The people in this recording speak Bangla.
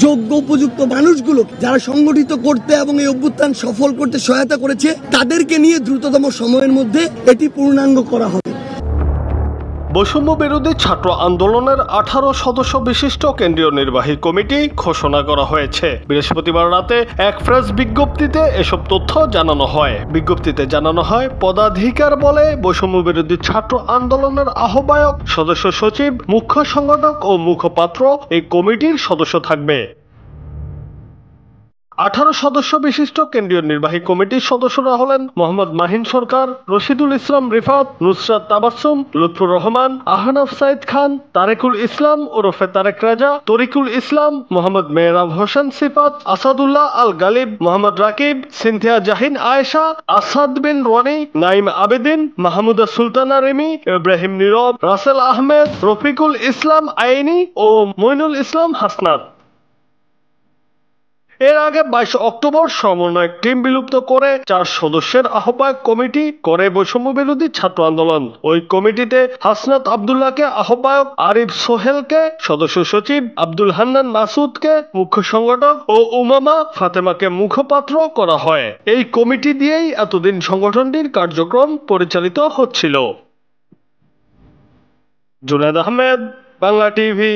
যোগ্য উপযুক্ত মানুষগুলো যারা সংগঠিত করতে এবং এই অভ্যুত্থান সফল করতে সহায়তা করেছে তাদেরকে নিয়ে দ্রুততম সময়ের মধ্যে এটি পূর্ণাঙ্গ করা হবে। বৈষম্য বিরোধী ছাত্র আন্দোলনের 18 সদস্য বিশিষ্ট কেন্দ্রীয় নির্বাহী কমিটি ঘোষণা করা হয়েছে। বৃহস্পতিবার রাতে এক প্রেস বিজ্ঞপ্তিতে এসব তথ্য জানানো হয়। বিজ্ঞপ্তিতে জানানো হয়, পদাধিকার বলে বৈষম্য বিরোধী ছাত্র আন্দোলনের আহ্বায়ক, সদস্য সচিব, মুখ্য সংগঠক ও মুখপাত্র এই কমিটির সদস্য থাকবে। 18 সদস্য বিশিষ্ট কেন্দ্রীয় নির্বাহী কমিটির সদস্যরা হলেন মোহাম্মদ মাহিন সরকার, রশিদুল ইসলাম রিফাত, নুসরাত তাবাসসুম, লুৎফুর রহমান, আহনাফ সাইদ খান, তারেকুল ইসলাম ওরফে তারেক রাজা, তরিকুল ইসলাম, মোহাম্মদ মেহরাব হোসেন সিফাত, আসাদুল্লাহ আল গালিব, মোহাম্মদ রাকিব, সিনথিয়া জাহিন আয়েশা, আসাদ বিন রনি, নাইম আবেদিন, মাহমুদা সুলতানা রিমি, ইব্রাহিম নীরব, রাসেল আহমেদ, রফিকুল ইসলাম আইনি ও মইনুল ইসলাম হাসনাত। এর আগে 22 অক্টোবর সমন্বয়ক টিম বিলুপ্ত করে 4 সদস্যের আহ্বায়ক কমিটি করে বৈষম্য বিরোধী ছাত্র আন্দোলন। ওই কমিটিতে হাসনাত আব্দুল্লাহকে আহ্বায়ক, আরিফ সোহেলকে সদস্য সচিব, আব্দুল হান্নান মাসুদকে মুখ্য সংগঠক ও উমামা ফাতেমাকে মুখপাত্র করা হয়। এই কমিটি দিয়েই এতদিন সংগঠনটির কার্যক্রম পরিচালিত হচ্ছিল। জুনায়েদ আহমেদ, বাংলা টিভি।